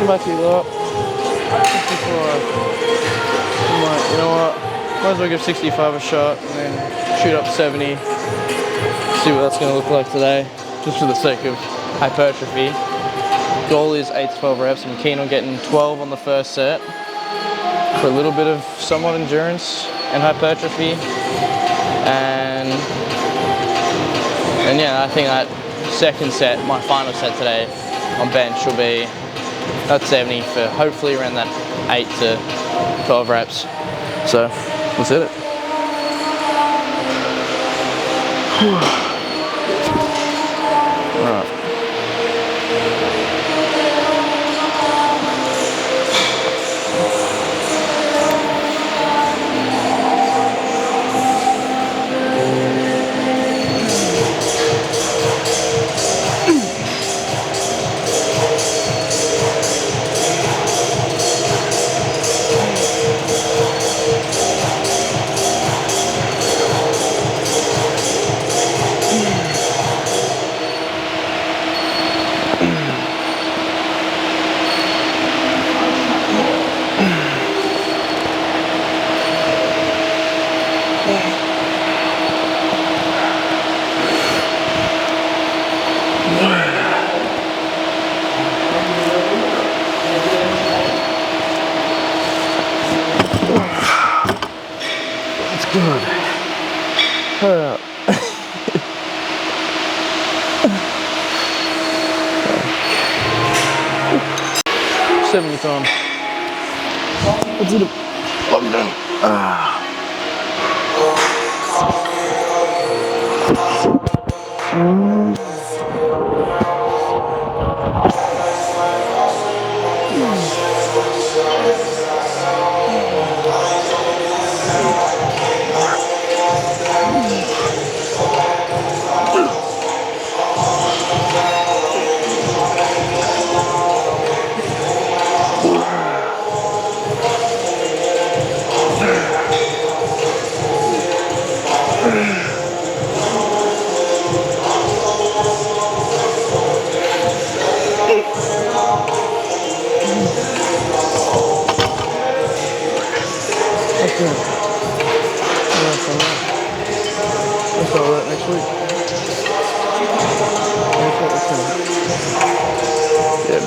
back to you up. 65. You know what? Might as well give 65 a shot and then shoot up 70. See what that's going to look like today, just for the sake of hypertrophy. Goal is 8 to 12 reps. I'm keen on getting 12 on the first set for a little bit of somewhat endurance and hypertrophy. And yeah, I think that second set, my final set today on bench, will be at 70 for hopefully around that 8 to 12 reps. So let's hit it. All right. Good. Hurry up. 70 time. Let's do the lockdown. That's all right next week. Yeah,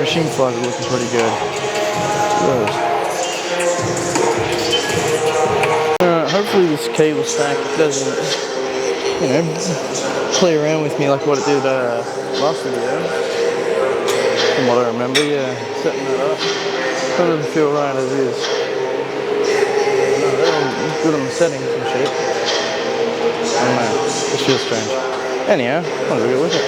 machine flies are looking pretty good. Hopefully this cable stack doesn't, play around with me like what it did last video. From what I remember, yeah, setting that up. That doesn't feel right as is. They're all good on the settings and shit. I don't know, this feels strange. Anyhow, I'll go with it.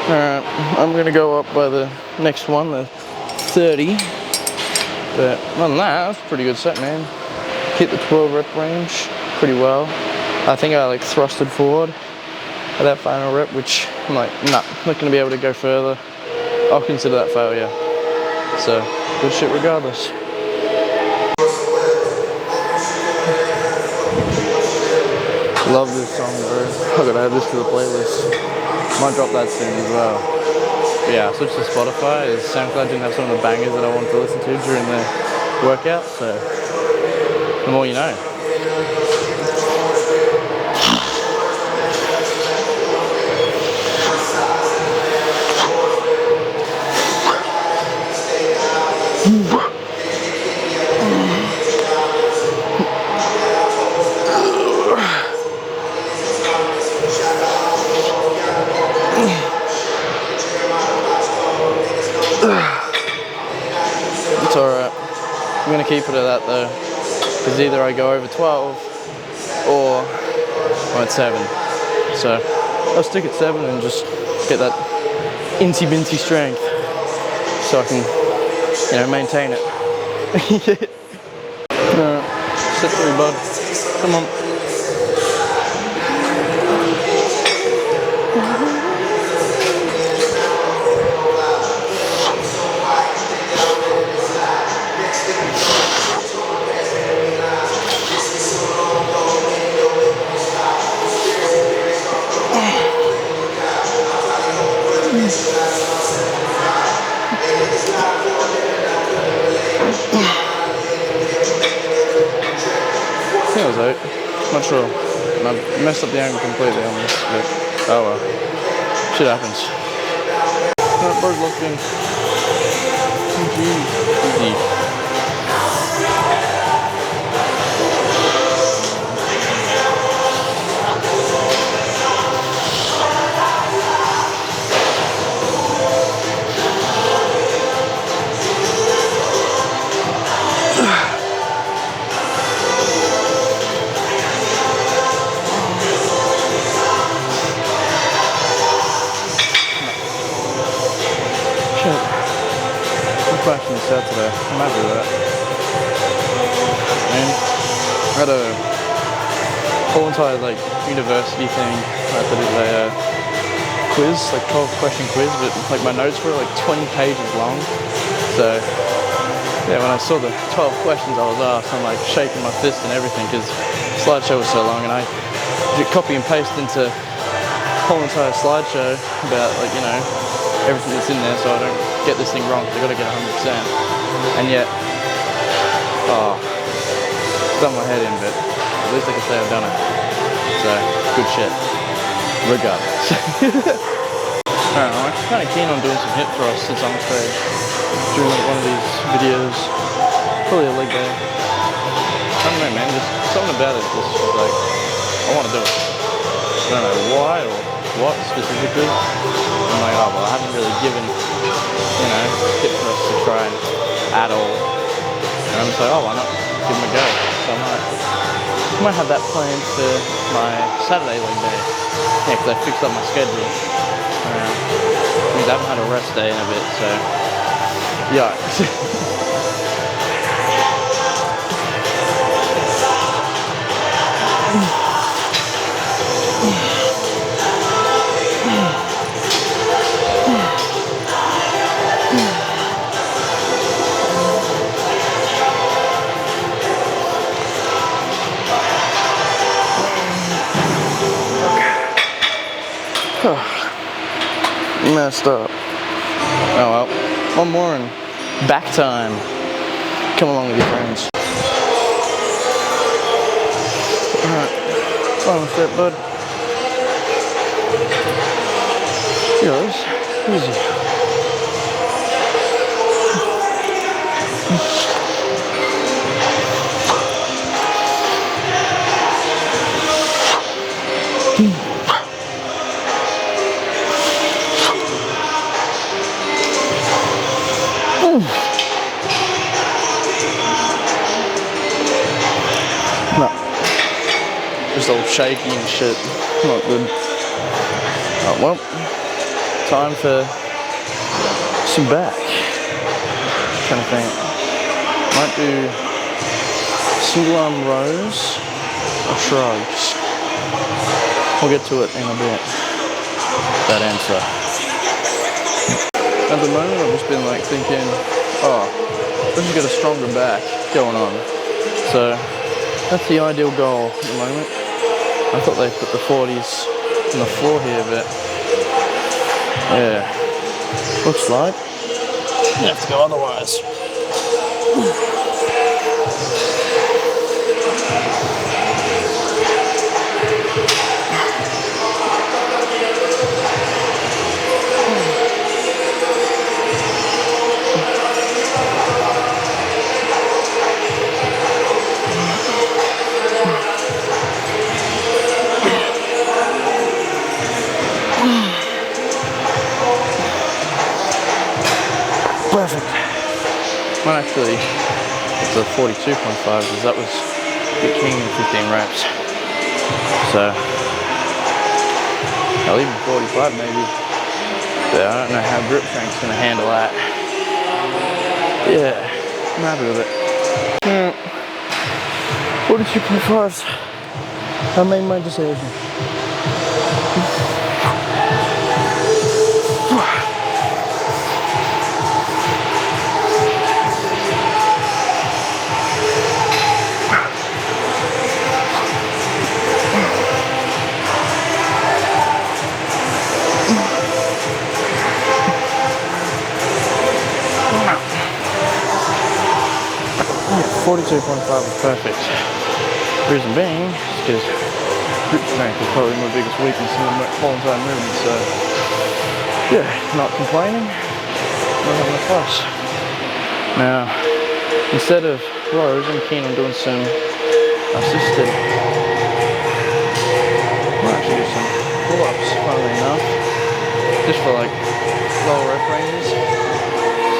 Alright, I'm going to go up by the next one, the 30. But other than that, that's a pretty good set, man. Hit the 12 rep range pretty well. I think I thrusted forward at that final rep, which I'm like, nah, not going to be able to go further. I'll consider that failure. So, good shit regardless. Love this song, bro. I gotta add this to the playlist. Might drop that soon as well. But yeah, I switched to Spotify. SoundCloud didn't have some of the bangers that I wanted to listen to during the workout, so the more you know. It's alright. I'm going to keep it at that though, because either I go over 12 or I'm at 7. So I'll stick at 7 and just get that incy-bincy strength so I can you know, maintain it. Alright, set 3, bud. Come on. I think it was 8. Not sure. And I messed up the angle completely on this, but oh well. Shit happens. That bird's locked in. Easy. Crashing this out today. I'm happy with that. And I had a whole entire like university thing. I had to do a quiz, like 12-question quiz, but like my notes were like 20 pages long. So yeah, when I saw the 12 questions I was asked, I'm like shaking my fist and everything because the slideshow was so long, and I did copy and paste into a whole entire slideshow about like, you know, everything that's in there, so I don't get this thing wrong, because I've got to get 100%. And yet, done my head in, but at least I can say I've done it. So, good shit. Regardless. Alright, I'm actually kind of keen on doing some hip thrusts at some stage. Doing like one of these videos. Probably a leg day. I don't know, man, just something about it just like, I want to do it. I don't know why or what specifically. I'm like, oh well, I haven't really given, you know, hip thrusts a try at all. And I'm just like, oh, why not give them a go? So I might have that planned for my Saturday leg day. Yeah, because I fixed up my schedule. Means I haven't had a rest day in a bit, so yeah. Messed up. Oh well. One more and back time. Come along with your friends. Alright. Final step, bud. Yours. Easy. No. Just all shaky and shit. Not good. Oh, well, time for some back. Kind of thing. Might do single arm rows or shrugs. We'll get to it in a bit. That answer. At the moment, I've just been like thinking, oh, let's just get a stronger back going on. So that's the ideal goal at the moment. I thought they put the 40s on the floor here, but yeah, looks like you have to go otherwise. Perfect. Well, actually, it's a 42.5 because that was the king in 15 reps. So, I'll even 45 maybe. But I don't know how grip strength's going to handle that. Yeah, I'm happy with it. 42.5. I made my decision. Yeah, 42.5 is perfect. Reason being is because grip strength is probably my biggest weakness in the whole entire movement, so yeah, not complaining, not having a fuss. Now, instead of rows, I'm keen on doing some assisted. I'll actually do some pull-ups, funnily enough, just for like lower rep ranges.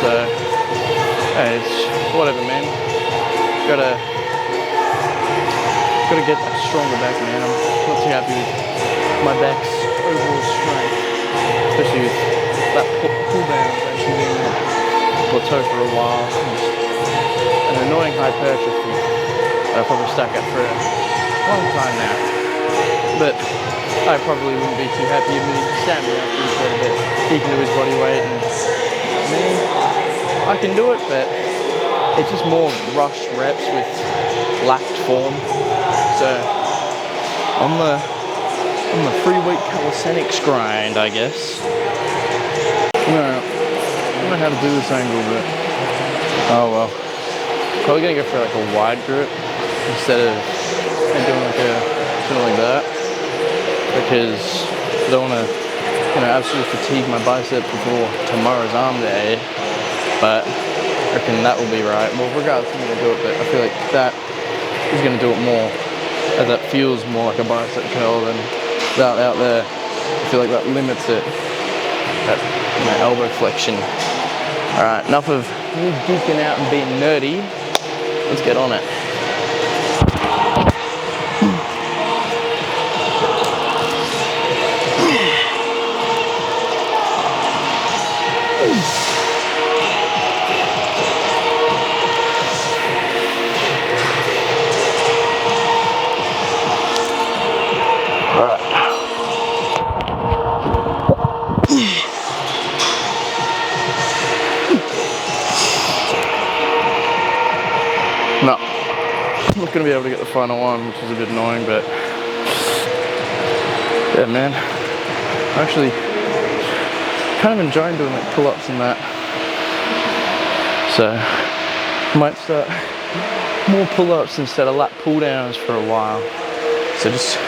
So, hey, it's whatever, man. Gotta get that stronger back, man. I'm not too happy with my back's overall strength, especially with that pull down actually being at plateau for a while. An annoying hypertrophy that I'll probably stack up for a long time now. But I probably wouldn't be too happy if he sat me after he said that he can do his body weight, and me, I can do it, but it's just more rushed reps with lacked form. So on the free weight calisthenics grind, I guess. No, I don't know how to do this angle, but oh well. Probably gonna go for like a wide grip instead of doing like something like that, because I don't want to, absolutely fatigue my bicep before tomorrow's arm day. But I reckon that will be right. Well, regardless, I'm gonna do it, but I feel like that is gonna do it more, as that feels more like a bicep curl than that out there. I feel like that limits it, that elbow flexion. Alright, enough of me geeking out and being nerdy. Let's get on it. No, I'm not going to be able to get the final one, which is a bit annoying, but yeah, man, I'm actually kind of enjoying doing like pull-ups and that, so I might start more pull-ups instead of lat pull-downs for a while. So just,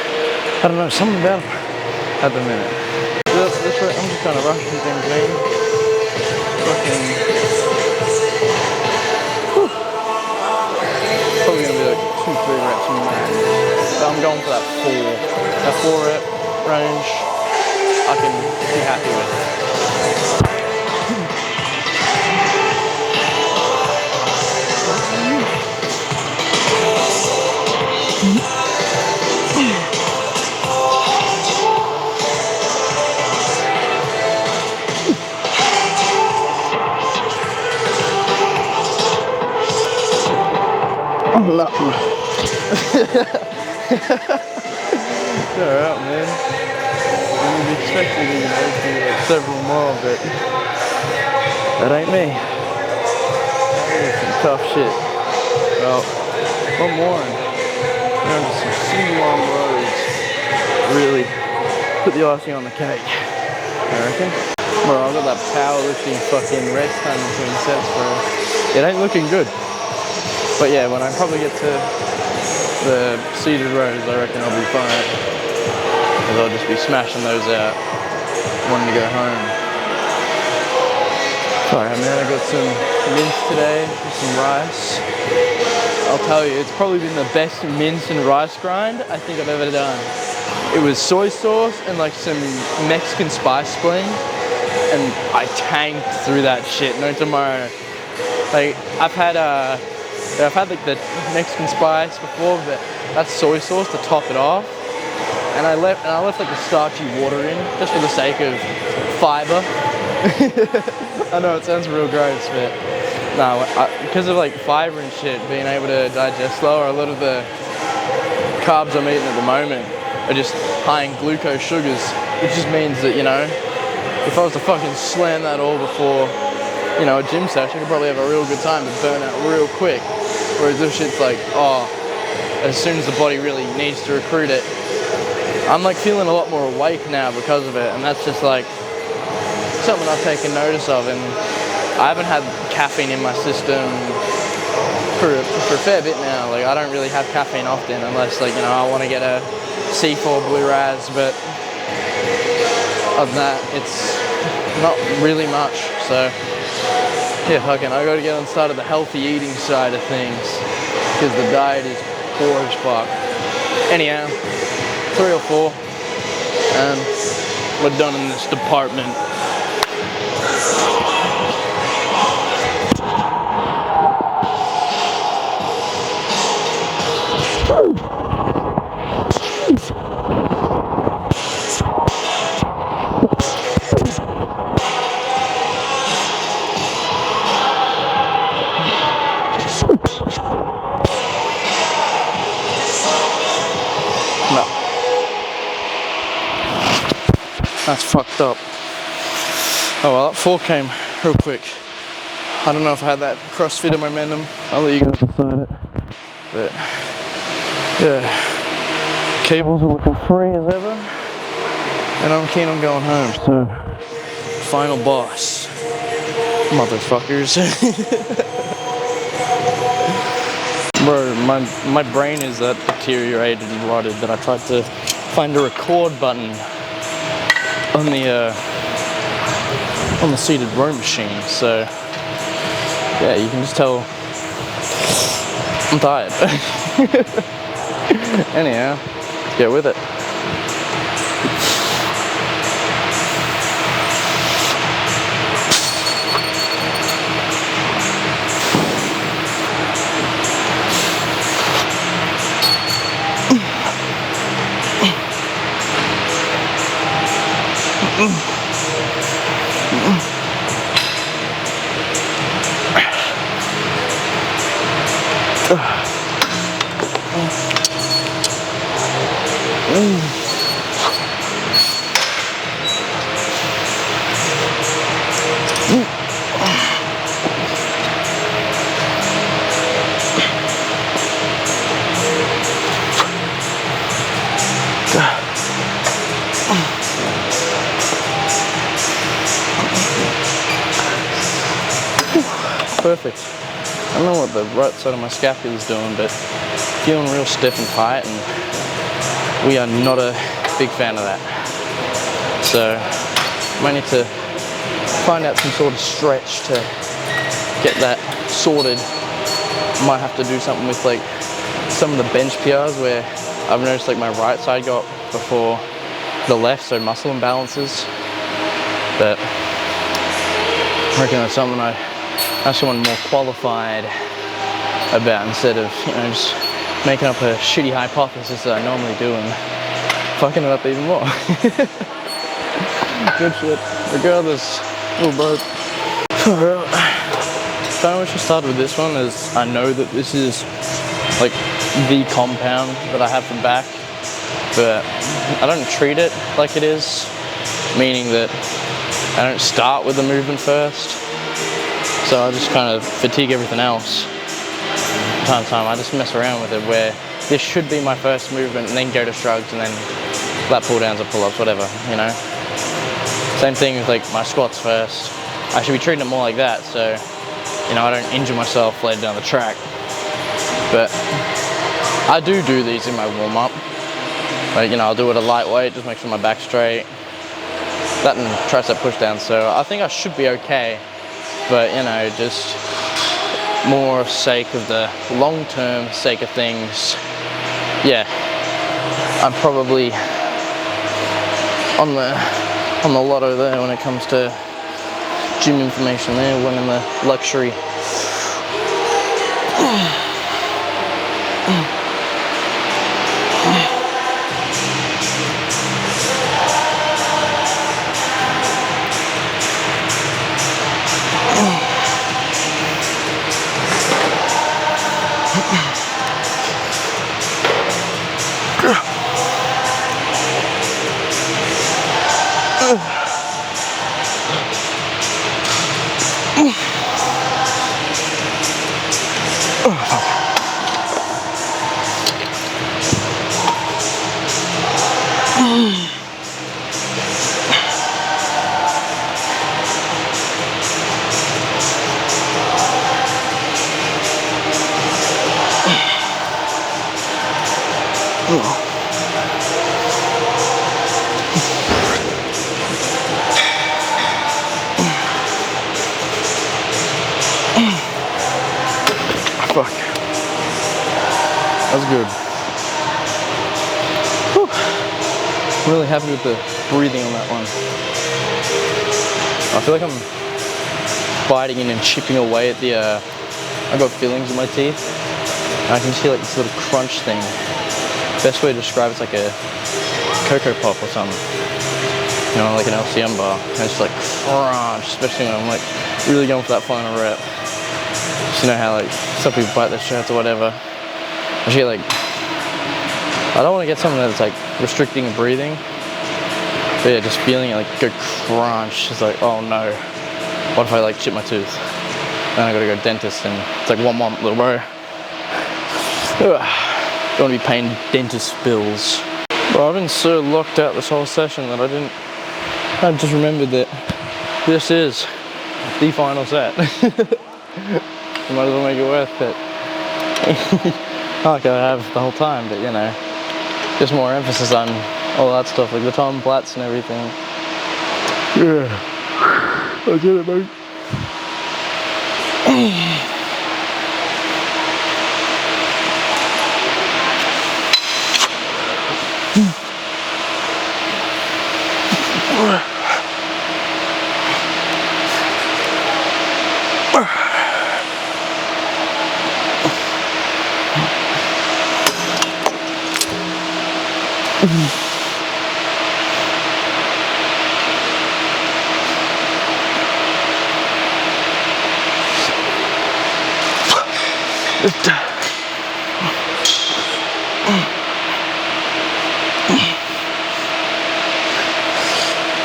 I don't know, something about it at the minute. This right, I'm just kind of rushing things, man. Probably gonna be like 2-3 reps max. So I'm going for that 4 rep range. I can be happy with. Alright, man. I was expecting you to do like several more, but that ain't me. That is some tough shit. Well, one more and just some single arm rows really put the icing on the cake, I reckon. Bro, I've got that powerlifting fucking rest time between sets, bro. It ain't looking good. But yeah, when I probably get to the seated rows, I reckon I'll be fine. Because I'll just be smashing those out, wanting to go home. Alright, man, I got some mince today with some rice. I'll tell you, it's probably been the best mince and rice grind I think I've ever done. It was soy sauce and like some Mexican spice blend, and I tanked through that shit. No tomorrow. Like, I've had like the Mexican spice before, but that's soy sauce to top it off. And I left like the starchy water in, just for the sake of fiber. I know it sounds real gross, but No, because of like fiber and shit, being able to digest slower, a lot of the carbs I'm eating at the moment are just high in glucose sugars, which just means that, you know, if I was to fucking slam that all before, you know, a gym session, I could probably have a real good time to burn out real quick. Whereas this shit's like, oh, as soon as the body really needs to recruit it. I'm like feeling a lot more awake now because of it, and that's just like something I've taken notice of. And I haven't had caffeine in my system for a fair bit now. Like, I don't really have caffeine often unless, like, you know, I want to get a C4 Blue Raz, but other than that, it's not really much. So yeah, fucking, I gotta get on start of the healthy eating side of things because the diet is poor as fuck. Anyhow, 3 or 4, and we're done in this department. No. That's fucked up. Oh well, that 4 came real quick. I don't know if I had that CrossFit momentum. I'll let you guys decide it. But yeah, cables are looking free as ever, and I'm keen on going home. So, final boss, motherfuckers. Bro, my brain is that deteriorated and rotted that I tried to find a record button on the seated row machine. So yeah, you can just tell I'm tired. Anyhow, let's get with it. Perfect. I don't know what the right side of my scapula is doing, but feeling real stiff and tight, and we are not a big fan of that. So might need to find out some sort of stretch to get that sorted. Might have to do something with like some of the bench PRs where I've noticed like my right side got before the left, so muscle imbalances. But I reckon that's something I have someone more qualified about instead of, you know, just making up a shitty hypothesis that I normally do and fucking it up even more. Good shit. Regardless, little bro. So I wish I started with this one, as I know that this is like the compound that I have for back, but I don't treat it like it is, meaning that I don't start with the movement first. So I just kind of fatigue everything else. From time to time, I just mess around with it, where this should be my first movement and then go to shrugs and then lat pull downs or pull-ups, whatever, you know. Same thing with like my squats first. I should be treating it more like that, so, you know, I don't injure myself later down the track. But I do these in my warm-up. Like, you know, I'll do it a lightweight, just make sure my back's straight. That and tricep push down, so I think I should be okay. But, you know, just more sake of the long-term sake of things, yeah, I'm probably on the lotto there when it comes to gym information there, winning the luxury. Fuck. That's good. Whew. I'm really happy with the breathing on that one. I feel like I'm biting in and chipping away at the, I got fillings in my teeth. And I can see like this little crunch thing. Best way to describe it's like a Cocoa Pop or something. You know, like an LCM bar. And it's just like crunch, especially when I'm like really going for that final rep. Just you know how like some people bite their shirts or whatever. Actually, like, I don't want to get something that's like restricting breathing. But yeah, just feeling it like go crunch. It's like, oh no. What if I like chip my tooth? Then I gotta go dentist and it's like one little bro. Don't want to be paying dentist bills. Bro, I've been so locked out this whole session that I just remembered that this is the final set. You might as well make it worth it. Not gonna have the whole time, but you know, just more emphasis on all that stuff, like the Tom Platz and everything. Yeah, I get it, mate.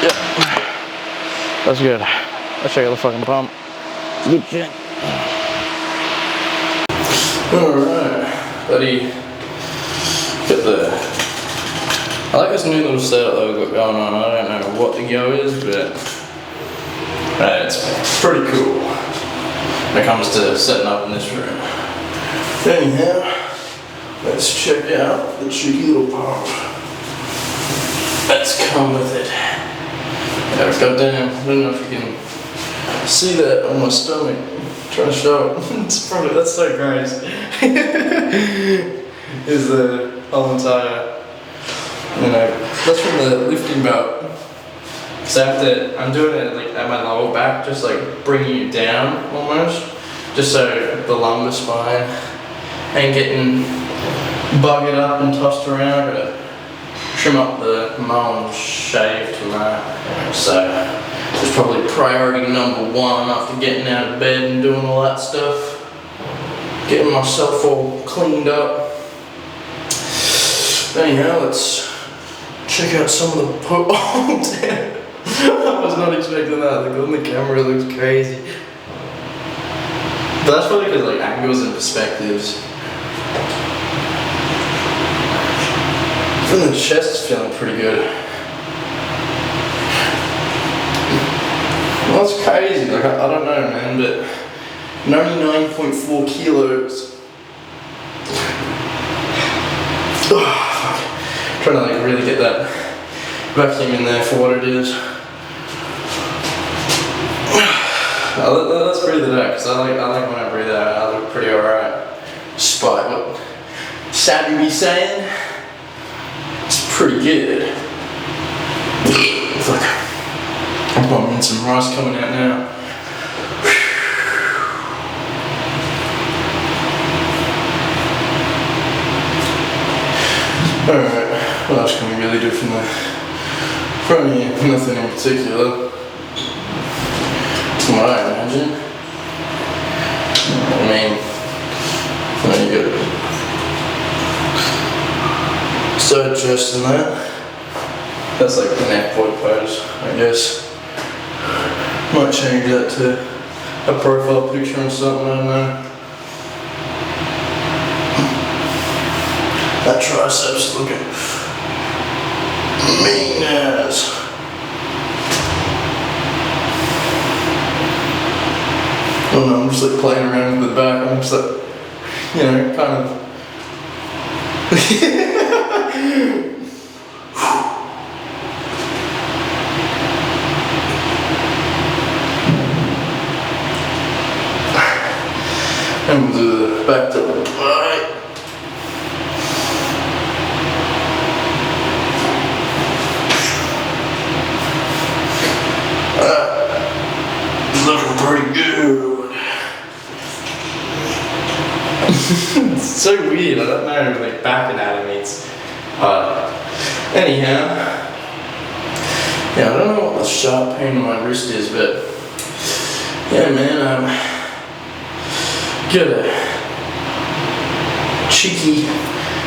Yeah, that's good. Let's check out the fucking pump. Good shit. Alright, buddy. Get the. I like this new little setup that we've got going on. I don't know what the go is, but it's pretty cool when it comes to setting up in this room. Anyhow, let's check out the cheeky little pump that's come with it. Yeah, goddamn, I don't know if you can see that on my stomach. I'm trying to show it. It's probably, that's so gross. Is the whole entire, you know, that's from the lifting belt. So I'm doing it like at my lower back, just like bringing it down almost, just so the lumbar spine ain't getting buggered up and tossed around. I gotta trim up the mole and shave tomorrow. So it's probably priority number one after getting out of bed and doing all that stuff. Getting myself all cleaned up. Anyhow, let's check out some of the oh damn. I was not expecting that. Like on the camera it looks crazy. But that's probably because like angles and perspectives. And the chest is feeling pretty good. Well, that's crazy. Like I don't know, man, but 99.4 kilos. Trying to like really get that vacuum in there for what it is. Let's breathe it out, because I like when I breathe out, I look pretty alright. Despite what Savvy be saying, it's pretty good. Fuck. I'm bumping some rice coming out now. Alright, what else can we really do from the front here? Nothing in particular. From what I imagine. I mean, you got side chest and that. That's like the neck void pose, I guess. Might change that to a profile picture or something, I don't know. That triceps looking I don't know, I'm just like playing around with the back. I'm just like, you know, kind of. And we'll do the back to the right. Looking pretty good. It's so weird. I don't know, like back anatomy. It's anyhow. Yeah, I don't know what the sharp pain in my wrist is, but yeah, man. Got a cheeky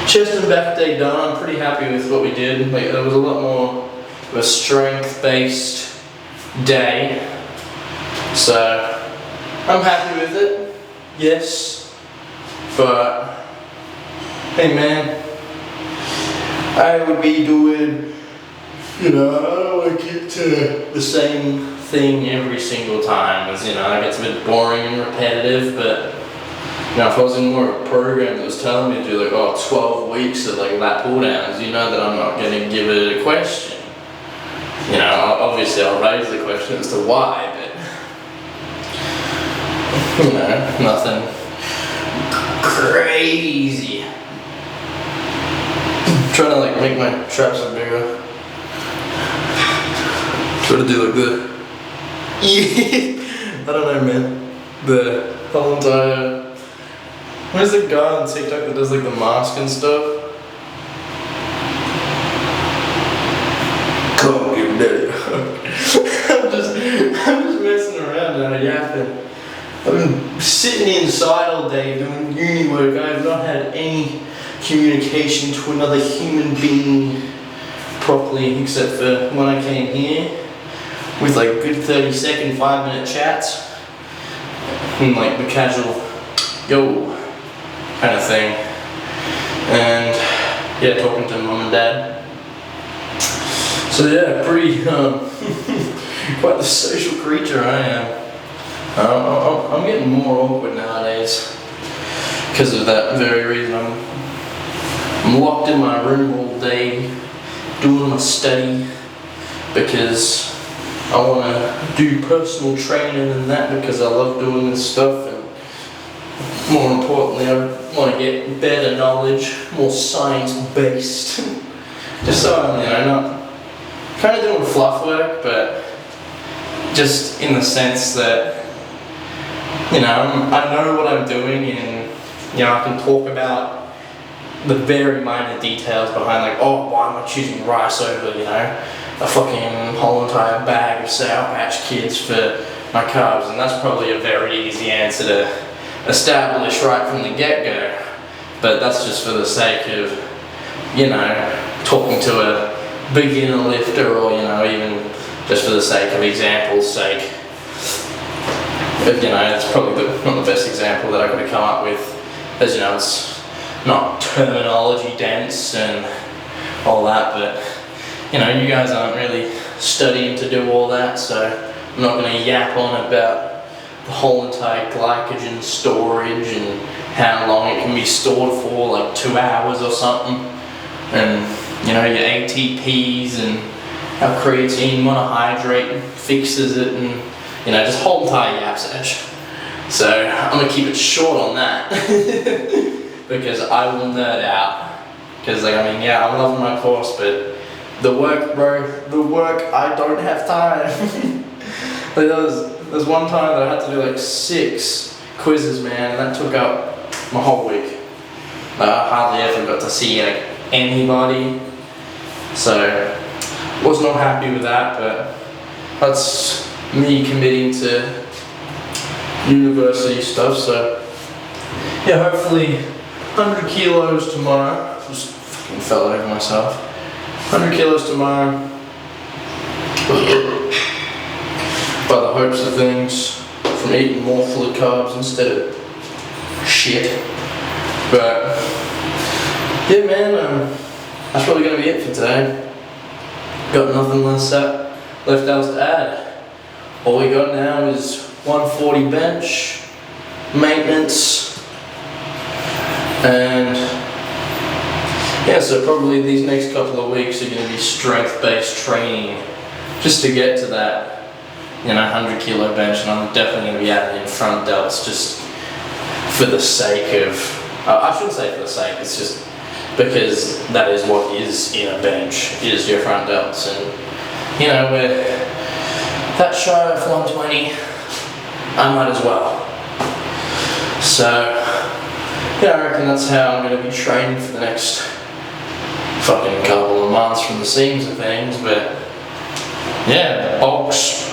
chest and back day done. I'm pretty happy with what we did. Like, there was a lot more of a strength-based day. So, I'm happy with it, yes, but, hey man, I would be doing, you know, I don't want to get to the same thing every single time, as, you know, it gets a bit boring and repetitive, but, you know, if I was in more of a program that was telling me to do like, 12 weeks of like lat pull downs, you know that I'm not going to give it a question. You know, obviously I'll raise the question as to why, but you know, nothing crazy. I'm trying to like make my traps look bigger. Try to do like the I don't know, man. The whole entire. What is the guy on TikTok that does like the mask and stuff? Come on, give daddy. I'm just messing around and yapping. I've been sitting inside all day doing uni work. I have not had any communication to another human being properly, except for when I came here with like good 30-second, 5-minute chats and like the casual yo kind of thing, and yeah, talking to mum and dad. So yeah, pretty quite the social creature I am. I'm getting more awkward nowadays because of that very reason. I'm locked in my room all day doing my study because I want to do personal training and that because I love doing this stuff, and more importantly I want to get better knowledge, more science-based. Just so I'm, you know, not kind of doing fluff work, but just in the sense that, you know, I know what I'm doing, and, you know, I can talk about the very minor details behind, like, oh, why am I choosing rice over, you know, a fucking whole entire bag of Sour Patch Kids for my carbs, and that's probably a very easy answer to establish right from the get-go. But that's just for the sake of, you know, talking to a beginner lifter, or, you know, even just for the sake of example's sake. But, you know, it's probably not the best example that I could have come up with, as, you know, it's not terminology dense and all that, but, you know, you guys aren't really studying to do all that, so I'm not going to yap on about the whole entire glycogen storage and how long it can be stored for, like 2 hours or something, and, you know, your ATPs and how creatine monohydrate fixes it, and, you know, just whole entire yap sesh. So I'm going to keep it short on that because I will nerd out, because, like, I mean, yeah, I'm loving my course, but the work, bro, the work, I don't have time. Like, there's one time that I had to do like 6 quizzes, man, and that took up my whole week. I hardly ever got to see like anybody, so was not happy with that, but that's me committing to university stuff. So yeah, hopefully 100 kilos tomorrow. Just fucking fell over myself. 100 kilos tomorrow. By the hopes of things, from eating more fluid carbs instead of shit. But yeah, man, that's probably going to be it for today. Got nothing left else to add. All we got now is 140 bench, maintenance, and yeah, so probably these next couple of weeks are going to be strength-based training just to get to that, 100 kilo bench, and I'm definitely going to be adding in front delts just for the sake of, I shouldn't say for the sake, it's just because that is what is in a bench, is your front delts, and we're that shy of 120, I might as well. So yeah, I reckon that's how I'm going to be training for the next fucking couple of months from the seams of things, but yeah, the bulk's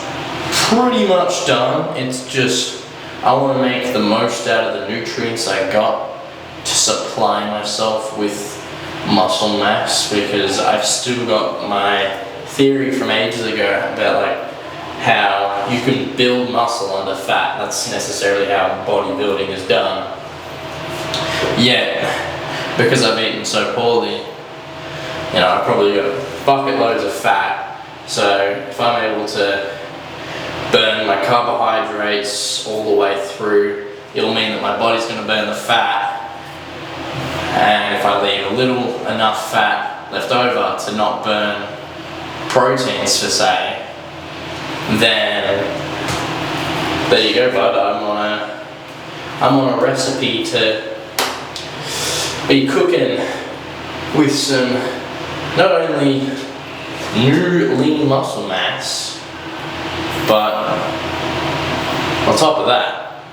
pretty much done. It's just, I want to make the most out of the nutrients I got to supply myself with muscle mass, because I've still got my theory from ages ago about like how you can build muscle under fat. That's necessarily how bodybuilding is done. Yet, because I've eaten so poorly, I've probably got bucket loads of fat. So if I'm able to burn my carbohydrates all the way through, it'll mean that my body's going to burn the fat. And if I leave enough fat left over to not burn proteins per se, then there you go, bud. I'm on a recipe to be cooking with some not only new lean muscle mass, but on top of that,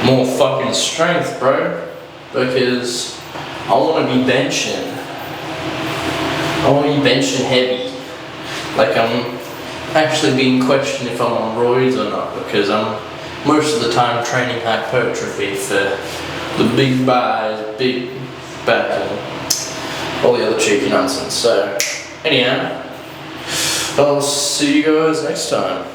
more fucking strength, bro. Because I want to be benching. I want to be benching heavy. Like, I'm actually being questioned if I'm on roids or not, because I'm most of the time training hypertrophy for the big buys, big back, and all the other cheeky nonsense. So anyhow, I'll see you guys next time.